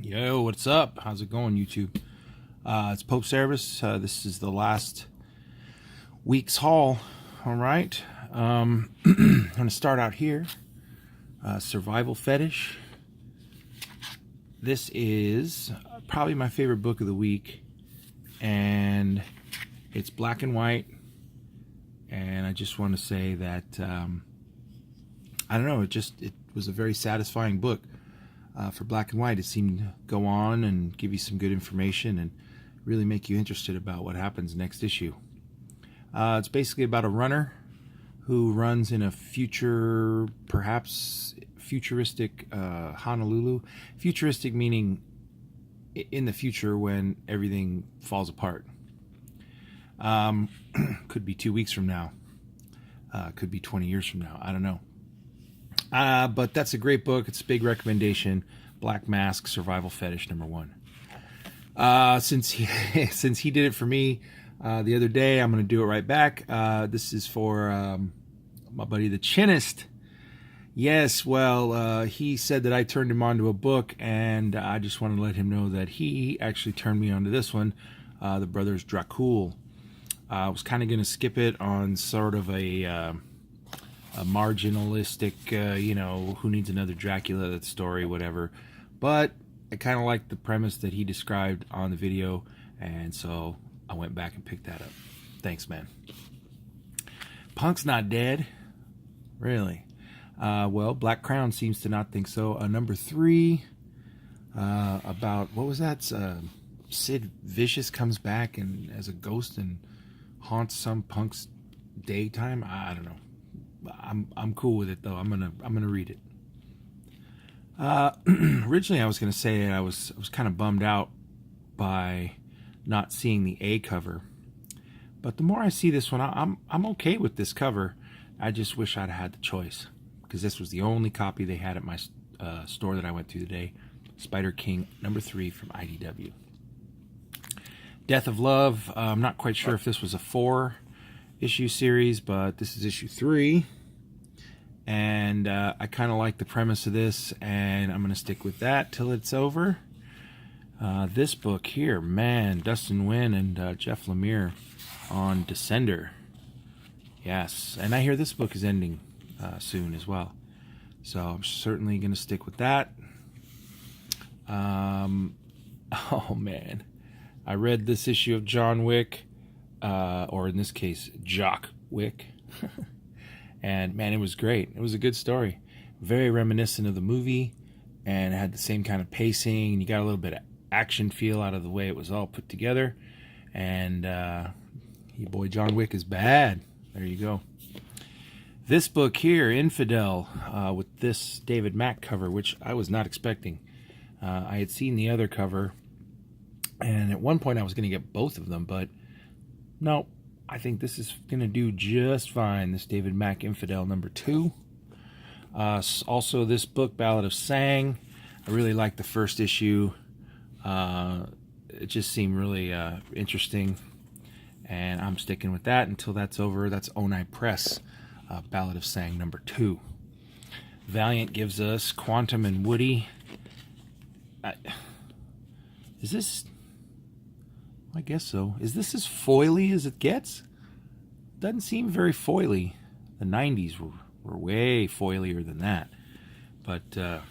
Yo, what's up? How's it going, YouTube? It's Pope Service. This is the last week's haul. All right. I'm going to start out here. Survival Fetish. This is probably my favorite book of the week. And it's black and white. And I just want to say that, I don't know, it was a very satisfying book. For black and white, it seemed to go on and give you some good information and really make you interested about what happens next issue. It's basically about a runner who runs in a future, perhaps futuristic Honolulu. Futuristic meaning in the future when everything falls apart. Could be 2 weeks from now. Could be 20 years from now. I don't know. But that's a great book. It's a big recommendation. Black Mask, Survival Fetish, #1. Since he did it for me the other day, I'm going to do it right back. This is for my buddy the Chinist. Yes, well, he said that I turned him on to a book, and I just want to let him know that he actually turned me on to this one, The Brothers Dracul. I was kind of going to skip it on sort of a marginalistic, who needs another Dracula story, whatever. But I kind of liked the premise that he described on the video, and so I went back and picked that up. Thanks, man. Punk's not dead. Really? Well, Black Crown seems to not think so. #3, about, what was that? Sid Vicious comes back and as a ghost and haunts some punk's daytime. I don't know. I'm cool with it though. I'm gonna read it. Originally, I was gonna say I was kind of bummed out by not seeing the A cover, but the more I see this one, I'm okay with this cover. I just wish I'd had the choice because this was the only copy they had at my store that I went to today. Spider King #3 from IDW. Death of Love. I'm not quite sure if this was a 4-issue series, but this is issue 3, and I kind of like the premise of this, and I'm going to stick with that till it's over. This book here, man, Dustin Nguyen and Jeff Lemire on Descender. Yes, and I hear this book is ending soon as well, so I'm certainly going to stick with that. Oh man, I read this issue of John Wick, or in this case, Jock Wick. And man, it was great. It was a good story. Very reminiscent of the movie, and it had the same kind of pacing, and you got a little bit of action feel out of the way it was all put together. And your boy John Wick is bad. There you go. This book here, Infidel, with this David Mack cover, which I was not expecting. I had seen the other cover, and at one point I was going to get both of them, but no, I think this is going to do just fine. This David Mack Infidel #2. Also, this book, Ballad of Sang. I really liked the first issue. It just seemed really interesting, and I'm sticking with that until that's over. That's Onai Press, Ballad of Sang #2. Valiant gives us Quantum and Woody. Is this... I guess so. Is this as foily as it gets? Doesn't seem very foily. The 90s were way foilier than that. But there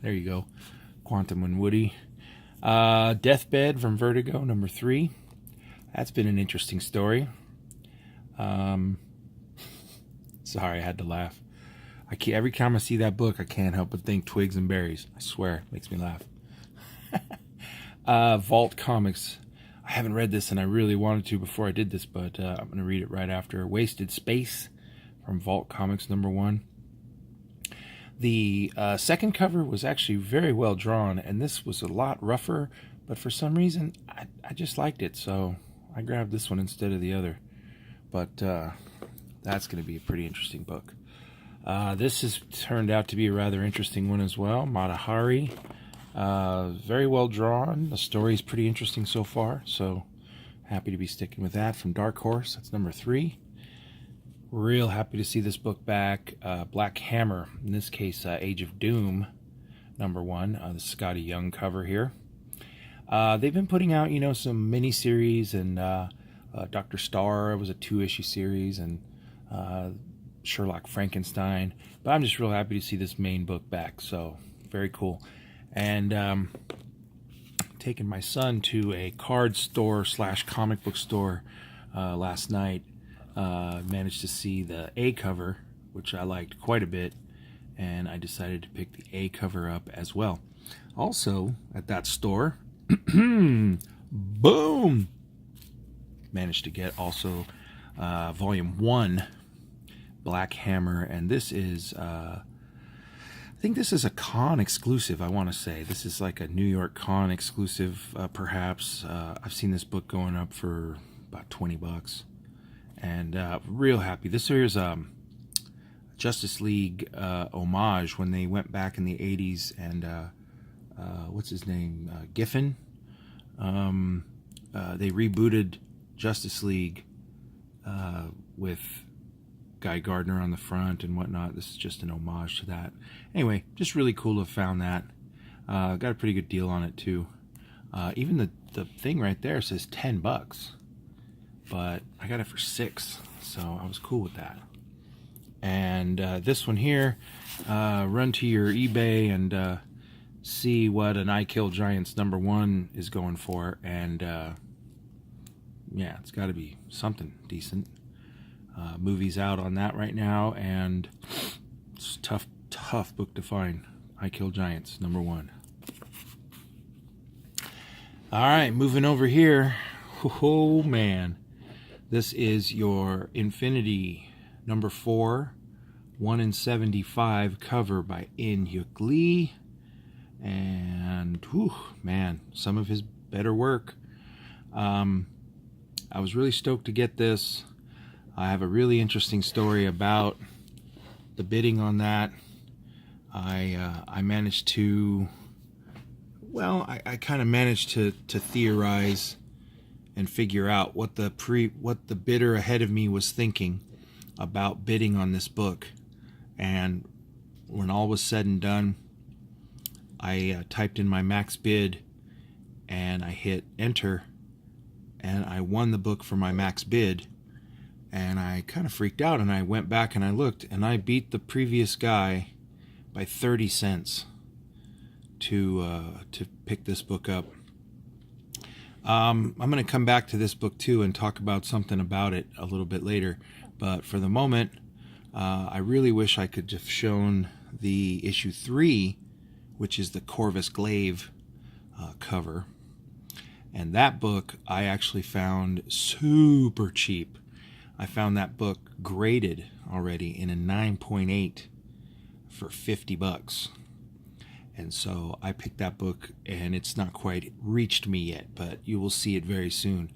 you go. Quantum and Woody. Deathbed from Vertigo #3. That's been an interesting story. Sorry, I had to laugh. Every time I see that book, I can't help but think Twigs and Berries. I swear, it makes me laugh. Vault Comics. I haven't read this, and I really wanted to before I did this, but I'm going to read it right after. Wasted Space from Vault Comics #1. The second cover was actually very well drawn, and this was a lot rougher, but for some reason, I just liked it, so I grabbed this one instead of the other. But that's going to be a pretty interesting book. This has turned out to be a rather interesting one as well. Mata Hari. Very well drawn. The story's pretty interesting so far, so happy to be sticking with that. From Dark Horse, that's #3. Real happy to see this book back. Black Hammer, in this case, Age of Doom, #1, the Scotty Young cover here. They've been putting out, some mini-series, and Dr. Starr was a 2-issue series, and Sherlock Frankenstein. But I'm just real happy to see this main book back, so very cool. And taking my son to a card store / comic book store last night. Managed to see the A cover, which I liked quite a bit, and I decided to pick the A cover up as well. Also, at that store, boom! Managed to get also Volume 1, Black Hammer, and this is, I think this is a con exclusive, I want to say. This is like a New York con exclusive, perhaps. I've seen this book going up for about $20. And real happy. This here's Justice League homage when they went back in the 80s, and what's his name? Giffen. They rebooted Justice League with Guy Gardner on the front and whatnot. This is just an homage to that. Anyway, just really cool to have found that. Got a pretty good deal on it too. Even the thing right there says $10, but I got it for $6, so I was cool with that. And this one here, run to your eBay and see what an I Kill Giants #1 is going for, and yeah, it's got to be something decent. Movie's out on that right now, and it's a tough book to find. I Kill Giants #1. All right, moving over here. Oh man, this is your Infinity #4, 1 in 75 cover by In-Hyuk Lee, and whew, man, some of his better work. I was really stoked to get this. I have a really interesting story about the bidding on that. I managed to, well, I kind of managed to theorize and figure out what the bidder ahead of me was thinking about bidding on this book. And when all was said and done, I typed in my max bid and I hit enter, and I won the book for my max bid. And I kind of freaked out, and I went back and I looked, and I beat the previous guy by 30 cents to pick this book up. I'm going to come back to this book too and talk about something about it a little bit later. But for the moment, I really wish I could have shown the issue 3, which is the Corvus Glaive cover. And that book I actually found super cheap. I found that book graded already in a 9.8 for $50. And so I picked that book, and it's not quite reached me yet, but you will see it very soon.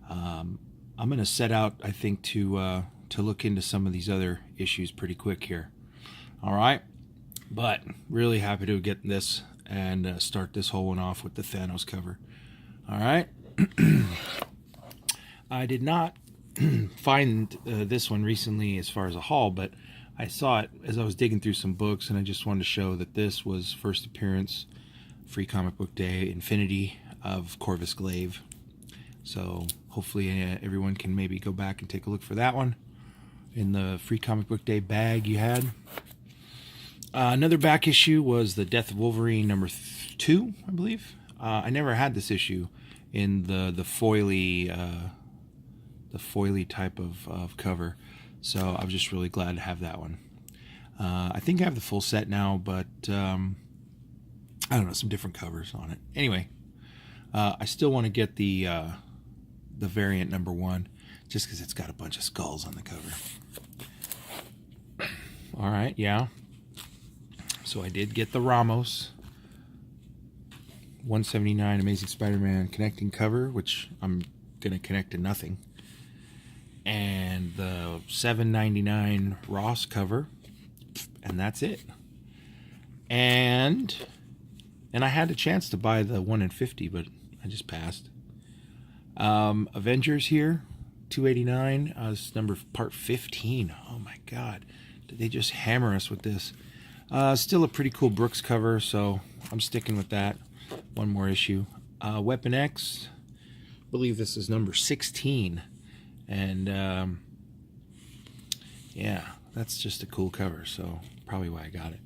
I'm going to set out, I think, to look into some of these other issues pretty quick here. All right, but really happy to get this and start this whole one off with the Thanos cover. All right, I did not find this one recently as far as a haul, but I saw it as I was digging through some books, and I just wanted to show that this was first appearance, Free Comic Book Day, Infinity of Corvus Glaive. So hopefully everyone can maybe go back and take a look for that one in the Free Comic Book Day bag you had. Another back issue was the Death of Wolverine #2, I believe. I never had this issue in the foily type of cover, so I was just really glad to have that one. I think I have the full set now, but I don't know, some different covers on it. Anyway, I still want to get the variant #1 just because it's got a bunch of skulls on the cover. All right, yeah. So I did get the Ramos 179 Amazing Spider-Man connecting cover, which I'm going to connect to nothing. And the $7.99 Ross cover, and that's it. And I had a chance to buy the 1 in 50, but I just passed. Avengers here, $2.89. This number part 15. Oh my God, did they just hammer us with this? Still a pretty cool Brooks cover, so I'm sticking with that. One more issue. Weapon X, I believe this is number 16. And yeah, that's just a cool cover, so probably why I got it.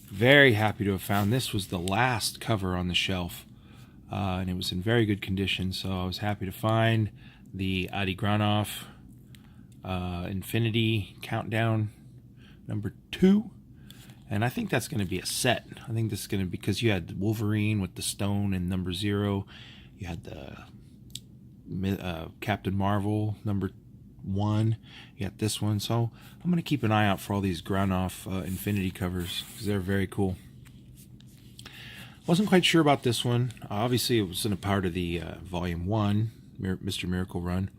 Very happy to have found this. Was the last cover on the shelf, and it was in very good condition, so I was happy to find the Adi Granov Infinity Countdown number 2. And I think that's going to be a set. I think this is going to be, because you had Wolverine with the stone and number 0. You had the Captain Marvel number 1. You got this one. So I'm going to keep an eye out for all these Granov Infinity covers, because they're very cool. Wasn't quite sure about this one. Obviously, it wasn't a part of the Volume 1 Mr. Miracle run.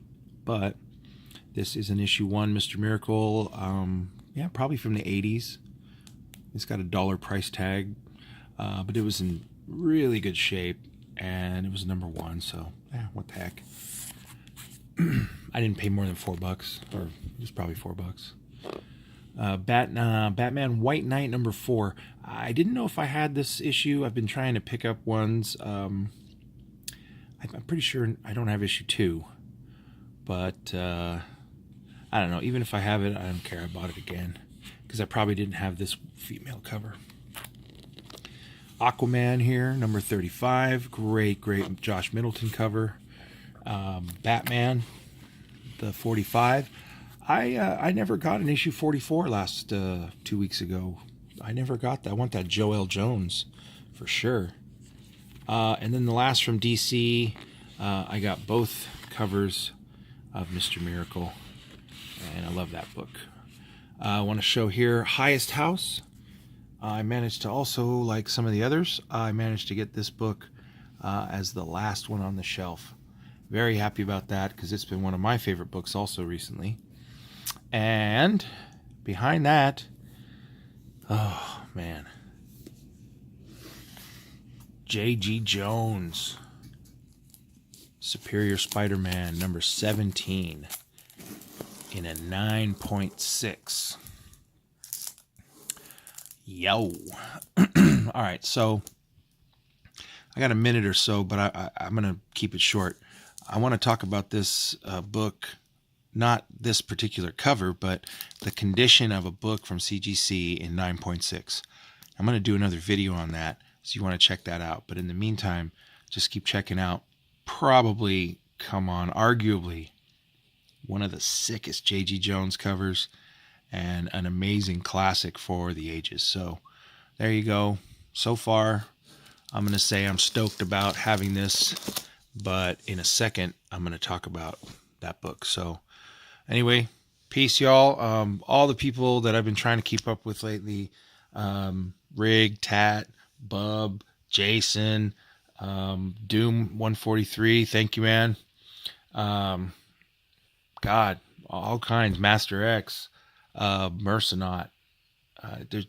But this is an issue 1 Mr. Miracle. Yeah, probably from the 80s. It's got a $1 price tag, but it was in really good shape, and it was number 1, so yeah, what the heck. I didn't pay more than $4, or it was probably $4. Batman White Knight number 4. I didn't know if I had this issue. I've been trying to pick up ones. I'm pretty sure I don't have issue 2, but I don't know. Even if I have it, I don't care. I bought it again, because I probably didn't have this female cover. Aquaman here, number 35. Great Josh Middleton cover. Batman, the 45. I never got an issue 44 last 2 weeks ago. I never got that. I want that JGJones for sure. And then the last from DC, I got both covers of Mr. Miracle, and I love that book. I want to show here Highest House. I managed to also, like some of the others, I managed to get this book as the last one on the shelf. Very happy about that, because it's been one of my favorite books also recently. And behind that, oh man, JGJones, Superior Spider-Man number 17. In a 9.6. Yo. All right, so I got a minute or so, but I'm going to keep it short. I want to talk about this book, not this particular cover, but the condition of a book from CGC in 9.6. I'm going to do another video on that, so you want to check that out. But in the meantime, just keep checking out. Probably, arguably, one of the sickest JGJones covers, and an amazing classic for the ages. So there you go. So far, I'm going to say I'm stoked about having this, but in a second, I'm going to talk about that book. So anyway, peace, y'all. All the people that I've been trying to keep up with lately, Rig, Tat, Bub, Jason, Doom 143, thank you, man. God, all kinds. Master X, Mercenaut, there's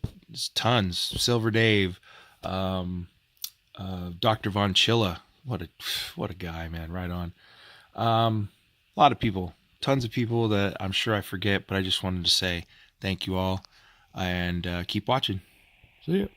tons. Silver Dave, Dr. Von Chilla. What a guy, man. Right on. A lot of people, tons of people that I'm sure I forget, but I just wanted to say thank you all, and keep watching. See ya.